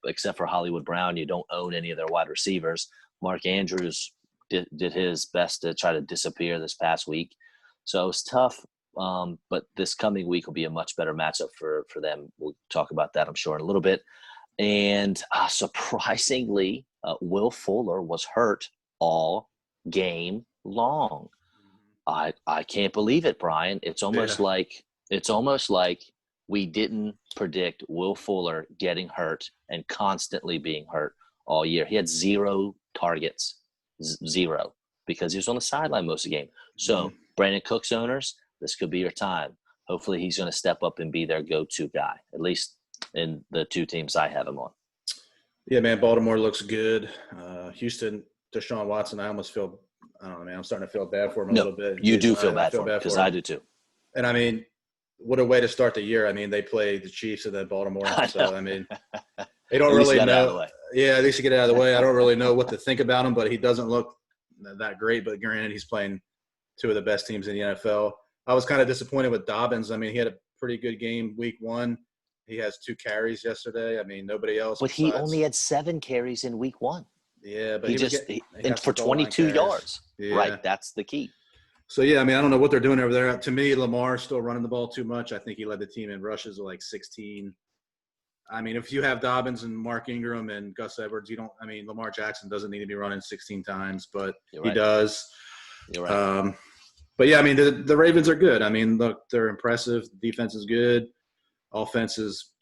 except for Hollywood Brown. You don't own any of their wide receivers. Mark Andrews did his best to try to disappear this past week. So it's tough, but this coming week will be a much better matchup for them. We'll talk about that, I'm sure, in a little bit. And surprisingly, Will Fuller was hurt all game long. I can't believe it, Brian. It's Yeah. almost like we didn't predict Will Fuller getting hurt and constantly being hurt all year. He had 0 targets, 0, because he was on the sideline most of the game. So, Brandon Cooks owners, this could be your time. Hopefully, he's going to step up and be their go-to guy, at least in the 2 teams I have him on. Yeah, man, Baltimore looks good. Houston, Deshaun Watson, I don't know, man. I'm starting to feel bad for him a little bit. You do Jason, feel I bad feel for him, bad because for him. I do too. And, I mean, what a way to start the year. I mean, they play the Chiefs and then Baltimore. So, I mean, they don't really know. Yeah, at least to get it out of the way. I don't really know what to think about him, but he doesn't look that great. But granted, he's playing 2 of the best teams in the NFL. I was kind of disappointed with Dobbins. I mean, he had a pretty good game week 1. He has 2 carries yesterday. I mean, nobody else. But he only had 7 carries in week 1. Yeah, but he and for 22 yards. Yeah. Right, that's the key. So, yeah, I mean, I don't know what they're doing over there. To me, Lamar's still running the ball too much. I think he led the team in rushes of like 16. I mean, if you have Dobbins and Mark Ingram and Gus Edwards, Lamar Jackson doesn't need to be running 16 times, but he does. You're right. But, yeah, I mean, the Ravens are good. I mean, look, they're impressive. Defense is good. Offense is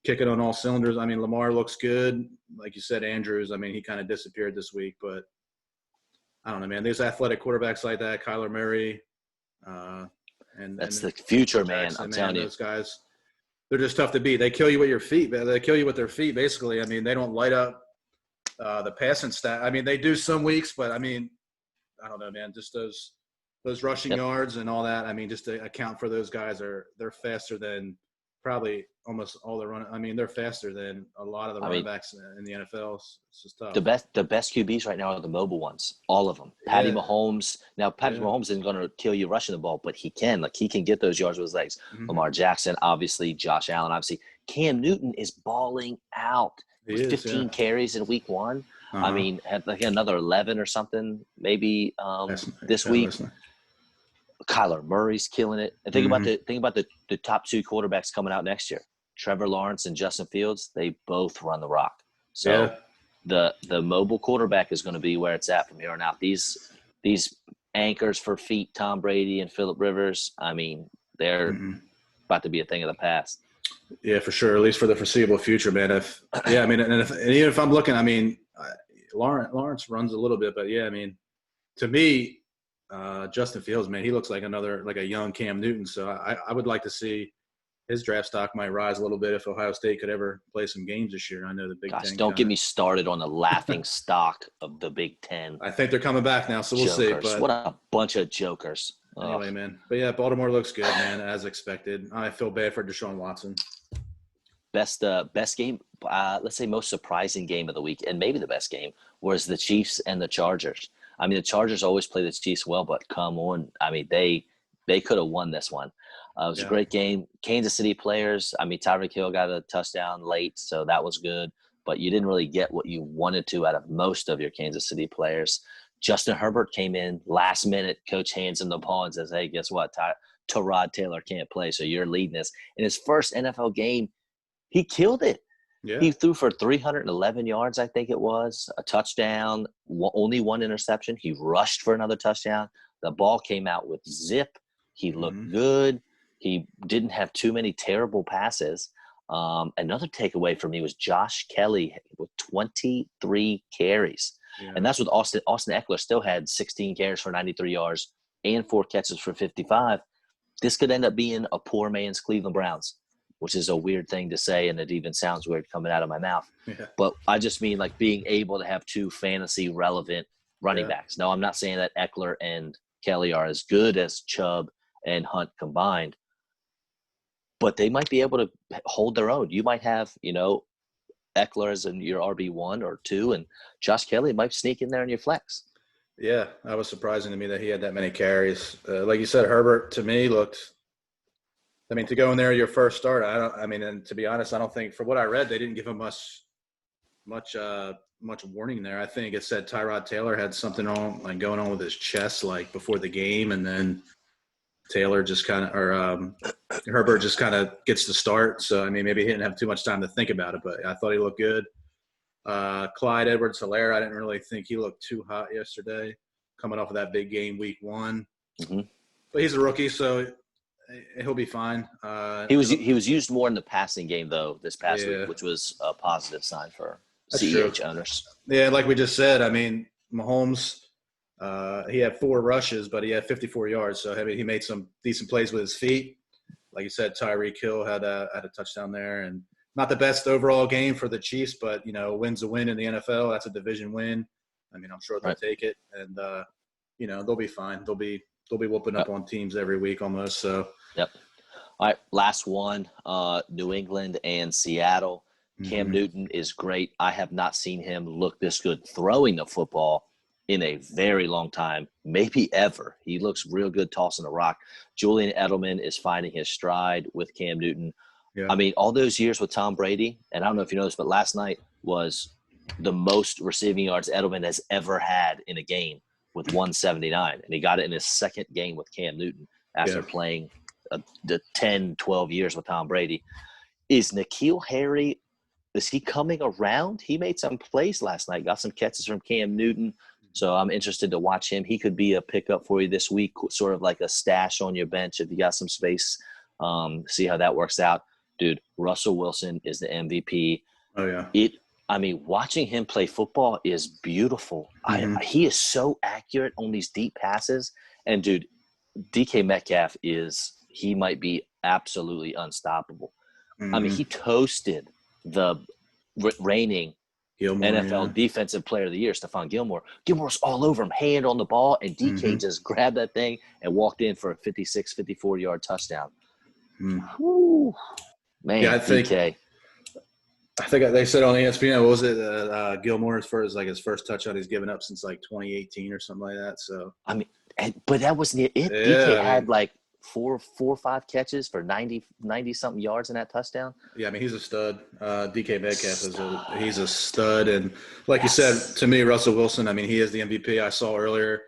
kicking on all cylinders. I mean, Lamar looks good. Like you said, Andrews, I mean, he kind of disappeared this week, but I don't know, man. There's athletic quarterbacks like that, Kyler Murray. That's the future, man. I'm telling you. Those guys, they're just tough to beat. They kill you with your feet, man. They kill you with their feet, basically. I mean, they don't light up the passing stat. I mean, they do some weeks, but, I mean, I don't know, man. Just those rushing yards and all that, I mean, just to account for those guys, they're faster than probably almost all the run. I mean, they're faster than a lot of the running backs in the NFL. It's just tough. The best QBs right now are the mobile ones, all of them. Patty Mahomes. Now, Mahomes isn't going to kill you rushing the ball, but he can. Like, he can get those yards with his legs. Lamar Jackson, obviously. Josh Allen, obviously. Cam Newton is balling out. He was 15 carries in week 1. I mean, had like another 11 or something maybe this week. Kyler Murray's killing it. And think about the top 2 quarterbacks coming out next year. Trevor Lawrence and Justin Fields, they both run the rock. So the mobile quarterback is going to be where it's at from here on out. These anchors for feet, Tom Brady and Phillip Rivers, I mean, they're about to be a thing of the past. Yeah, for sure. At least for the foreseeable future, man. And even if I'm looking, I mean, Lawrence runs a little bit, but yeah, I mean, to me, Justin Fields, man, he looks like a young Cam Newton. So I would like to see his draft stock might rise a little bit if Ohio State could ever play some games this year. I know the Big Ten. Don't get me started on the laughing stock of the Big Ten. I think they're coming back now, so we'll see. But what a bunch of jokers. Anyway, man. But yeah, Baltimore looks good, man, as expected. I feel bad for Deshaun Watson. Best game, let's say most surprising game of the week, and maybe the best game, was the Chiefs and the Chargers. I mean, the Chargers always play the Chiefs well, but come on. I mean, they could have won this one. It was a great game. Kansas City players, I mean, Tyreek Hill got a touchdown late, so that was good. But you didn't really get what you wanted to out of most of your Kansas City players. Justin Herbert came in last minute. Coach hands him the ball and says, hey, guess what? Tyrod Taylor can't play, so you're leading this. In his first NFL game, he killed it. Yeah. He threw for 311 yards, I think it was, a touchdown, only 1 interception. He rushed for another touchdown. The ball came out with zip. He looked good. He didn't have too many terrible passes. Another takeaway for me was Josh Kelly with 23 carries. Yeah. And that's with Austin Eckler still had 16 carries for 93 yards and 4 catches for 55. This could end up being a poor man's Cleveland Browns, which is a weird thing to say, and it even sounds weird coming out of my mouth. Yeah. But I just mean like being able to have 2 fantasy relevant running backs. Now, I'm not saying that Eckler and Kelly are as good as Chubb and Hunt combined, but they might be able to hold their own. You might have, Eckler as in your RB1 or 2, and Josh Kelly might sneak in there in your flex. Yeah, that was surprising to me that he had that many carries. Like you said, Herbert to me looked. I mean, to go in there your first start, and to be honest, I don't think, for what I read, they didn't give him much warning there. I think it said Tyrod Taylor had something going on with his chest before the game, and then Herbert just kind of gets the start. So, I mean, maybe he didn't have too much time to think about it, but I thought he looked good. Clyde Edwards-Helaire, I didn't really think he looked too hot yesterday. coming off of that big game week 1. Mm-hmm. But he's a rookie, so he'll be fine. He was used more in the passing game though this past week, Yeah, which was a positive sign for that's true. CEH owners. Yeah, like we just said, I mean, Mahomes, he had 4 rushes, but he had 54 yards. So I mean, he made some decent plays with his feet. Like you said, Tyreek Hill had a touchdown there, and not the best overall game for the Chiefs, but win's a win in the NFL. That's a division win. I mean, I'm sure they'll take it, and they'll be fine. They'll be whooping up on teams every week almost. So. Yep. All right, last one, New England and Seattle. Cam Newton is great. I have not seen him look this good throwing the football in a very long time, maybe ever. He looks real good tossing the rock. Julian Edelman is finding his stride with Cam Newton. Yeah. I mean, all those years with Tom Brady, and I don't know if you noticed, but last night was the most receiving yards Edelman has ever had in a game with 179, and he got it in his second game with Cam Newton after playing the 10, 12 years with Tom Brady. Is N'Keal Harry, is he coming around? He made some plays last night, got some catches from Cam Newton. So I'm interested to watch him. He could be a pickup for you this week, sort of like a stash on your bench if you got some space. See how that works out. Dude, Russell Wilson is the MVP. Oh, yeah. I mean, watching him play football is beautiful. He is so accurate on these deep passes. And, dude, DK Metcalf he might be absolutely unstoppable. I mean, he toasted the reigning NFL Defensive Player of the Year, Stephon Gilmore. Gilmore's all over him, hand on the ball, and DK just grabbed that thing and walked in for a 56, 54-yard touchdown. Whew. Man, yeah, DK. I think they said on ESPN, what was it? Gilmore, as far as like his first touchdown he's given up since like 2018 or something like that. So I mean, but that wasn't it. DK had like four or five catches for 90 something yards in that touchdown. Yeah, I mean, he's a stud. DK Metcalf he's a stud, and like you said to me, Russell Wilson. I mean, he is the MVP. I saw earlier.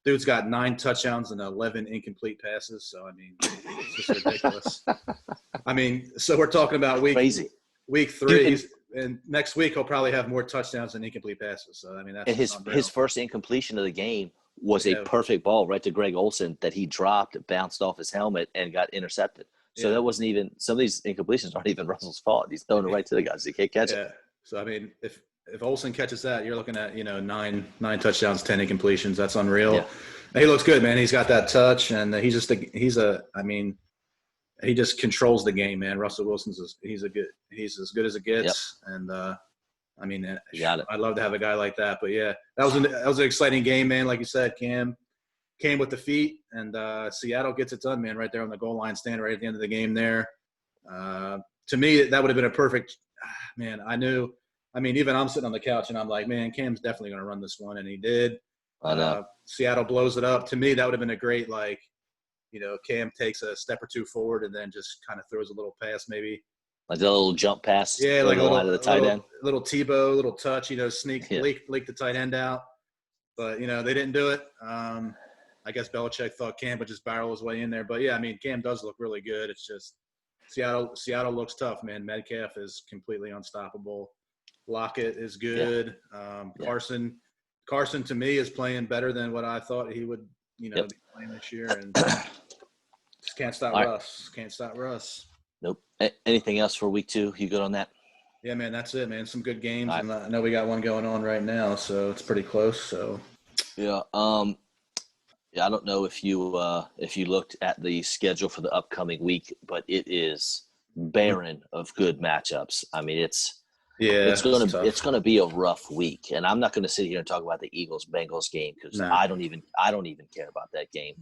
Dude's got 9 touchdowns and 11 incomplete passes. So I mean, it's just ridiculous. I mean, so we're talking about week 3, and next week he'll probably have more touchdowns than incomplete passes. So I mean, that's his first incompletion of the game was a perfect ball right to Greg Olsen that he dropped, bounced off his helmet, and got intercepted. So that wasn't even – some of these incompletions aren't even Russell's fault. He's throwing it right to the guys. He can't catch it. So, I mean, if Olsen catches that, you're looking at, 9 touchdowns, 10 incompletions. That's unreal. Yeah. He looks good, man. He's got that touch, and he just controls the game, man. Russell Wilson's he's as good as it gets. Yep. And I mean, I'd love to have a guy like that. But yeah, that was an exciting game, man. Like you said, Cam came with the feet, and Seattle gets it done, man. Right there on the goal line, stand right at the end of the game there. To me, that would have been a perfect. Man, I knew. I mean, even I'm sitting on the couch, and I'm like, man, Cam's definitely going to run this one, and he did. I know. Seattle blows it up. To me, that would have been a great Cam takes a step or two forward and then just kind of throws a little pass, maybe like a little jump pass. Yeah, like a line to the tight end. Little Tebow, little touch, sneak, leak the tight end out. But they didn't do it. I guess Belichick thought Cam would just barrel his way in there. But yeah, I mean, Cam does look really good. It's just Seattle looks tough, man. Metcalf is completely unstoppable. Lockett is good. Carson to me is playing better than what I thought he would, be playing this year, and just can't stop Russ. Can't stop Russ. Nope. Anything else for week 2? You good on that? Yeah, man, that's it, man. Some good games, and I know we got one going on right now, so it's pretty close. So yeah, I don't know if you looked at the schedule for the upcoming week, but it is barren of good matchups. I mean, it's gonna be a rough week, and I'm not gonna sit here and talk about the Eagles-Bengals game because I don't even care about that game.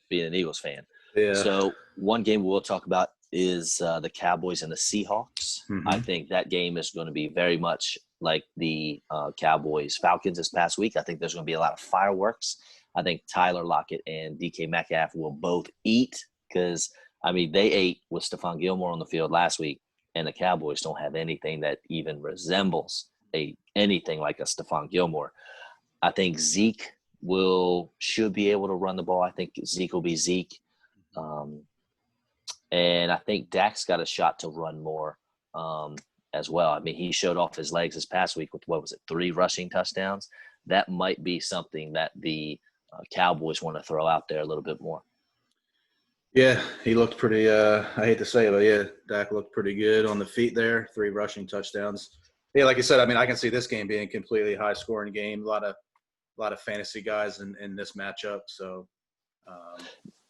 Being an Eagles fan, So one game we'll talk about is the Cowboys and the Seahawks. I think that game is going to be very much like the Cowboys-Falcons this past week. I think there's going to be a lot of fireworks. I think Tyler Lockett and DK Metcalf will both eat because, I mean, they ate with Stephon Gilmore on the field last week. And the Cowboys don't have anything that even resembles anything like a Stephon Gilmore. I think Zeke should be able to run the ball. I think Zeke will be Zeke. And I think Dak's got a shot to run more as well. I mean, he showed off his legs this past week with, 3 rushing touchdowns. that might be something that the Cowboys want to throw out there a little bit more. Yeah, he looked pretty. I hate to say it, but yeah, Dak looked pretty good on the feet there. 3 rushing touchdowns. Yeah, like you said, I mean, I can see this game being a completely high scoring game. A lot of fantasy guys in this matchup. So,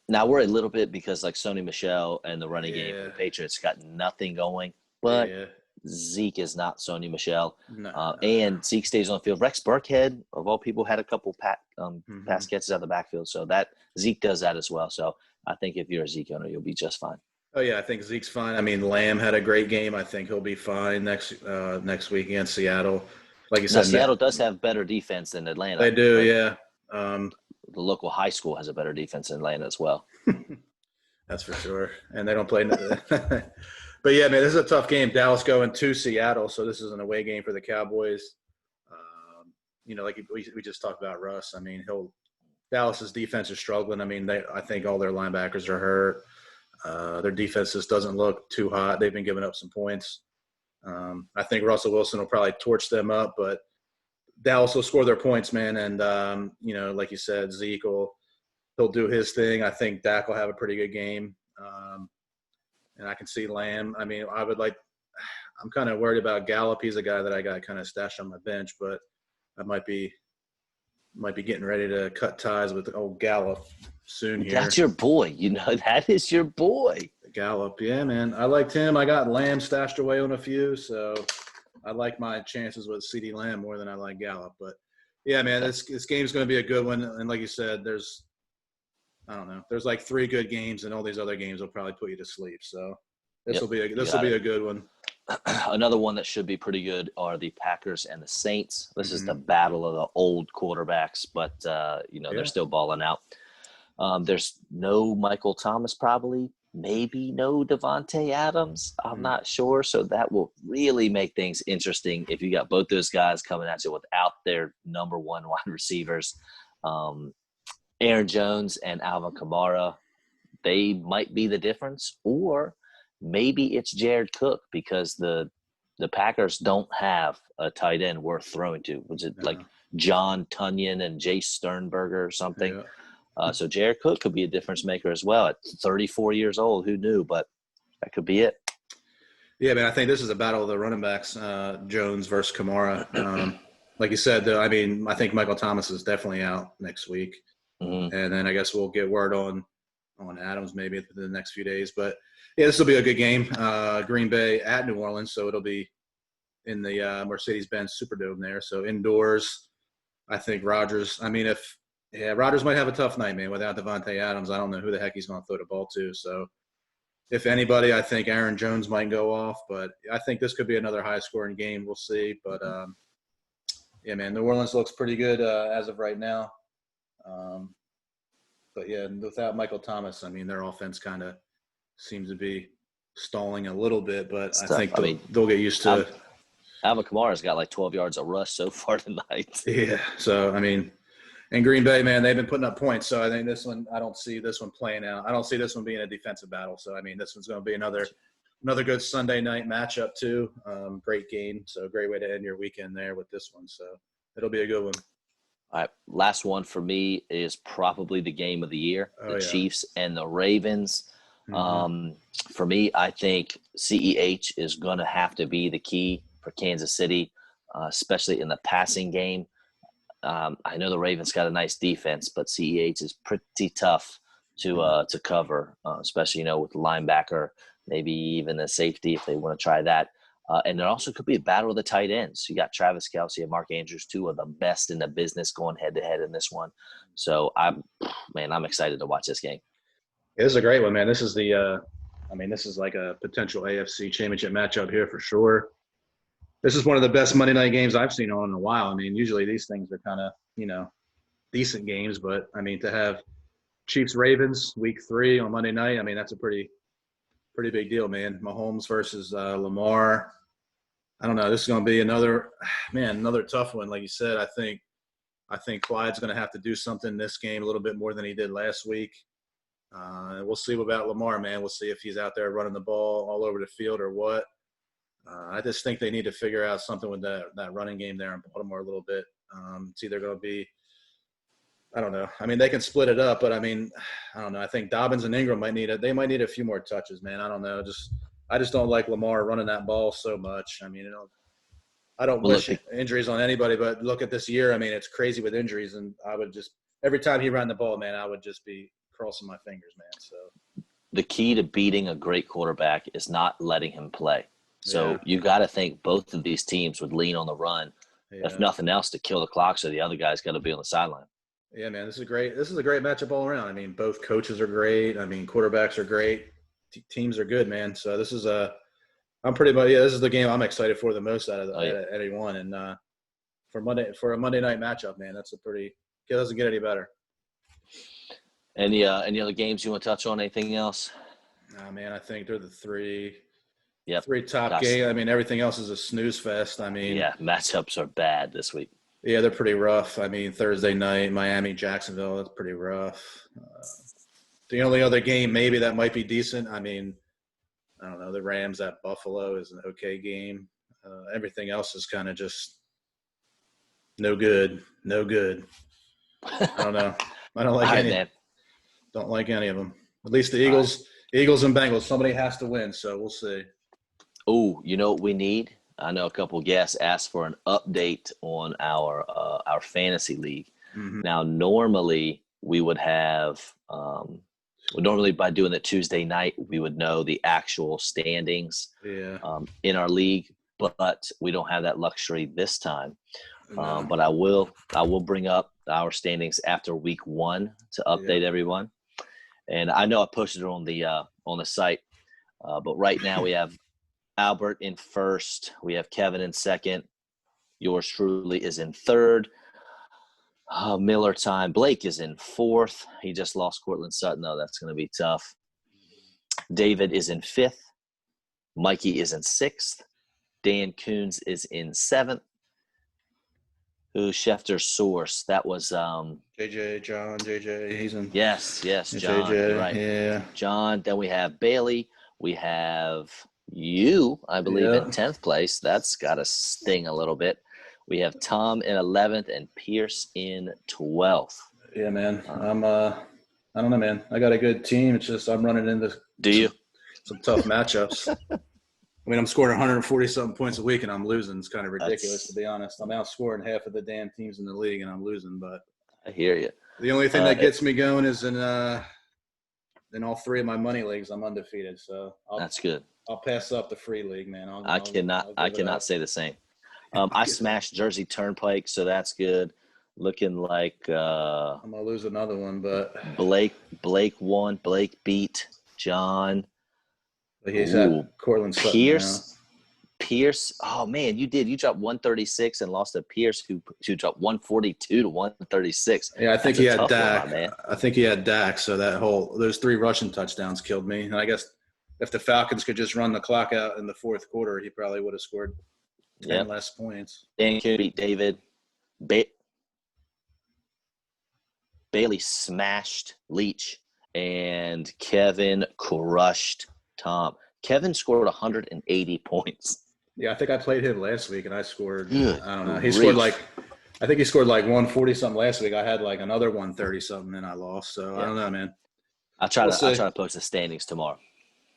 Now we're a little bit because like Sony Michel and the running game for yeah, the Patriots got nothing going, but yeah, Zeke is not Sony Michel, no. and Zeke stays on the field. Rex Burkhead, of all people, had a couple Mm-hmm. pass catches out of the backfield, so that Zeke does that as well. So I think if you're a Zeke owner, you'll be just fine. Oh yeah, I think Zeke's fine. I mean, Lamb had a great game. I think he'll be fine next week against Seattle. Like you Now said, Seattle does have better defense than Atlanta, they do. but Yeah, um, the local high school has a better defense than Atlanta as well. that's for sure. And they don't play. But yeah, man, this is a tough game. Dallas going to Seattle, so this is an away game for the Cowboys. Like we just talked about Russ. I mean, Dallas's defense is struggling. I mean, I think all their linebackers are hurt. Their defense just doesn't look too hot. They've been giving up some points. I think Russell Wilson will probably torch them up, but Dallas will score their points, man. And like you said, he'll do his thing. I think Dak will have a pretty good game. And I can see Lamb. I mean, I'm kind of worried about Gallup. He's a guy that I got kind of stashed on my bench, but I might be getting ready to cut ties with old Gallup soon here. That's your boy. That is your boy. Gallup, yeah, man. I liked him. I got Lamb stashed away on a few, so I like my chances with CeeDee Lamb more than I like Gallup. But yeah, man, this game's going to be a good one. And like you said, there's like 3 good games, and all these other games will probably put you to sleep. So this will be a good one. Another one that should be pretty good are the Packers and the Saints. This is the battle of the old quarterbacks, but they're still balling out. There's no Michael Thomas, probably, maybe no Devontae Adams. I'm not sure. So that will really make things interesting if you got both those guys coming at you without their number 1 wide receivers. Aaron Jones and Alvin Kamara, they might be the difference, or maybe it's Jared Cook because the Packers don't have a tight end worth throwing to. Was it like John Tunyon and Jace Sternberger or something? Yeah. So Jared Cook could be a difference maker as well at 34 years old. Who knew? But that could be it. Yeah, man, I think this is a battle of the running backs, Jones versus Kamara. Like you said, though, I mean, I think Michael Thomas is definitely out next week. Mm-hmm. And then I guess we'll get word on Adams maybe in the next few days. But, yeah, this will be a good game. Green Bay at New Orleans, so it'll be in the Mercedes-Benz Superdome there. So indoors, I think Rodgers – I mean, Rodgers might have a tough night, man, without Devontae Adams. I don't know who the heck he's going to throw the ball to. So if anybody, I think Aaron Jones might go off. But I think this could be another high-scoring game. We'll see. But, yeah, man, New Orleans looks pretty good as of right now. But, yeah, without Michael Thomas, I mean, their offense kind of seems to be stalling a little bit. But I think they'll get used to it. Alvin Kamara's got like 12 yards of rush so far tonight. Yeah. So, I mean, and Green Bay, man, they've been putting up points. So I think this one, I don't see this one playing out. I don't see this one being a defensive battle. So, I mean, this one's going to be another good Sunday night matchup too. Great game. So great way to end your weekend there with this one. So it'll be a good one. All right. Last one for me is probably the game of the year, the Chiefs and the Ravens. Mm-hmm. For me, I think CEH is going to have to be the key for Kansas City, especially in the passing game. I know the Ravens got a nice defense, but CEH is pretty tough to cover, especially, with the linebacker, maybe even the safety if they want to try that. And there also could be a battle of the tight ends. You got Travis Kelce and Mark Andrews, 2 of the best in the business, going head-to-head in this one. So, I'm excited to watch this game. Yeah, this is a great one, man. This is this is like a potential AFC championship matchup here for sure. This is one of the best Monday night games I've seen on in a while. I mean, usually these things are kind of, decent games, but I mean, to have Chiefs Ravens week 3 on Monday night, I mean, that's a pretty big deal, man. Mahomes versus Lamar. I don't know. This is going to be another tough one. Like you said, I think Clyde's going to have to do something this game a little bit more than he did last week. We'll see about Lamar, man. We'll see if he's out there running the ball all over the field or what. I just think they need to figure out something with that running game there in Baltimore a little bit. It's either going to be, I don't know. I mean, they can split it up, but I mean, I don't know. I think Dobbins and Ingram might need a few more touches, man. I don't know. I just don't like Lamar running that ball so much. I mean, I don't Well, look, wish injuries on anybody, but look at this year. I mean, it's crazy with injuries, and I would just every time he ran the ball, man, I would just be crossing my fingers, man. So the key to beating a great quarterback is not letting him play. So yeah, you got to think both of these teams would lean on the run, if yeah, nothing else, to kill the clock. So the other guy's got to be on the sideline. yeah, man. This is a great matchup all around. I mean, both coaches are great. I mean, quarterbacks are great. Teams are good, man. So this is I'm pretty much this is the game I'm excited for the most out of anyone. And for a Monday night matchup, man, it doesn't get any better. Any other games you want to touch on? Anything else? Nah, man, I think they're the three top Gosh. game. I mean, everything else is a snooze fest. I mean, Yeah, matchups are bad this week. yeah, they're pretty rough. I mean, Thursday night, Miami, Jacksonville, that's pretty rough. The only other game maybe that might be decent, I mean, I don't know, the Rams at Buffalo is an okay game. Everything else is kind of just no good. I don't know. I don't like All right, any. man. Don't like any of them. At least the Eagles and Bengals. Somebody has to win, so we'll see. Oh, you know what we need? I know a couple of guests asked for an update on our fantasy league. Mm-hmm. Now, normally we would have normally by doing it Tuesday night, we would know the actual standings in our league, but we don't have that luxury this time. No. But I will bring up our standings after week 1 to update everyone. And I know I posted it on the site, but right now we have Albert in first. We have Kevin in second. Yours truly is in third. Miller time. Blake is in fourth. He just lost Cortland Sutton, though. That's going to be tough. David is in fifth. Mikey is in sixth. Dan Coons is in seventh. Who's Schefter's source? That was John, JJ. He's in. Yes, John. JJ, You're right. Yeah. John. Then we have Bailey. We have you, I believe, in 10th place. That's got to sting a little bit. We have Tom in 11th and Pierce in 12th. Yeah, man. I don't know, man. I got a good team. It's just I'm running into some tough matchups. I mean, I'm scoring 140-something points a week, and I'm losing. It's kind of ridiculous, to be honest. I'm outscoring half of the damn teams in the league, and I'm losing. But I hear you. The only thing that gets me going is in all 3 of my money leagues, I'm undefeated. So that's good. I'll pass up the free league, man. I cannot say the same. I smashed Jersey Turnpike, so that's good. Looking like I'm gonna lose another one, but Blake won. Blake beat John. But he's at Cortland Sutton Pierce. Oh man, you did. You dropped 136 and lost to Pierce, who dropped 142 to 136. Yeah, I think he had Dak. So those 3 rushing touchdowns killed me. And I guess if the Falcons could just run the clock out in the fourth quarter, he probably would have scored 10 less points. Dan Coon beat David. Bailey smashed Leach, and Kevin crushed Tom. Kevin scored 180 points. Yeah, I think I played him last week, and I scored. Good. I don't know. He scored I think he scored 140 something last week. I had another 130 something, and I lost. So I don't know, man. I'll try to post the standings tomorrow.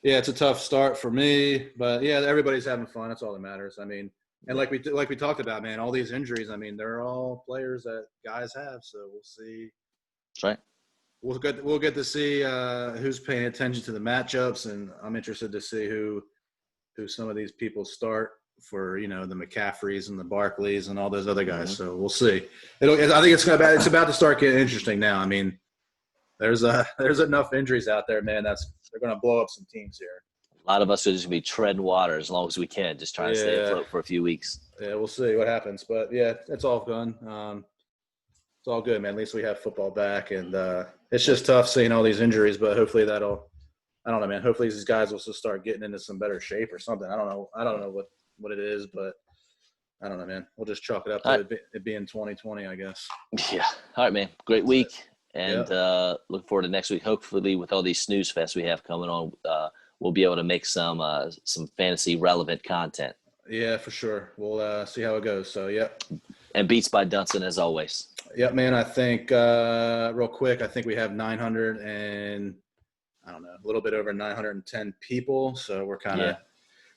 Yeah, it's a tough start for me, but yeah, everybody's having fun. That's all that matters. I mean, and like we talked about, man, all these injuries. I mean, they're all players that guys have. So we'll see. That's right. We'll get to see who's paying attention to the matchups, and I'm interested to see who some of these people start for, the McCaffreys and the Barkleys and all those other guys. Mm-hmm. So we'll see. I think it's about to start getting interesting now. I mean, there's enough injuries out there, man. They're going to blow up some teams here. A lot of us are just going to be treading water as long as we can, just trying to stay afloat for a few weeks. Yeah, we'll see what happens. But yeah, it's all fun. It's all good, man. At least we have football back, and it's just tough seeing all these injuries. But hopefully I don't know, man. Hopefully these guys will just start getting into some better shape or something. I don't know what it is, but I don't know, man. We'll just chalk it up to it being 2020, I guess. Yeah. All right, man. Great week, and look forward to next week. Hopefully, with all these snooze fests we have coming on, we'll be able to make some fantasy relevant content. Yeah, for sure. We'll see how it goes. So, And Beats by Dunson as always. Yep, man. I think real quick, I think we have 900 and I don't know, a little bit over 910 people. So we're kind of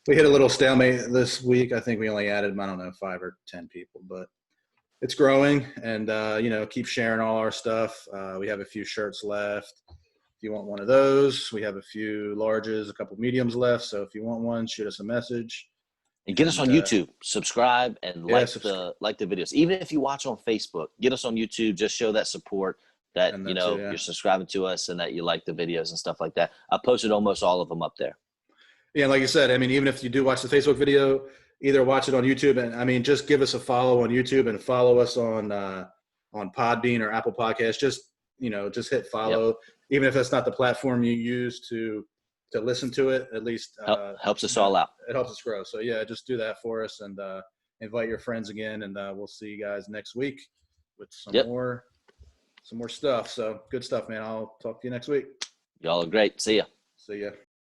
we hit a little stalemate this week. I think we only added, I don't know, 5 or 10 people, but it's growing. And keep sharing all our stuff. We have a few shirts left. If you want one of those, we have a few larges, a couple mediums left. So if you want one, shoot us a message. And get us on YouTube. Subscribe and like the videos. Even if you watch on Facebook, get us on YouTube. Just show that support that you're subscribing to us and that you like the videos and stuff like that. I posted almost all of them up there. Yeah, like you said, I mean, even if you do watch the Facebook video, either watch it on YouTube and I mean, just give us a follow on YouTube and follow us on Podbean or Apple Podcasts. Just hit follow. Yep. Even if that's not the platform you use to listen to it, at least helps us all out. It helps us grow. So yeah, just do that for us and invite your friends again, and we'll see you guys next week with some more stuff. So good stuff, man. I'll talk to you next week. Y'all are great. See ya. See ya.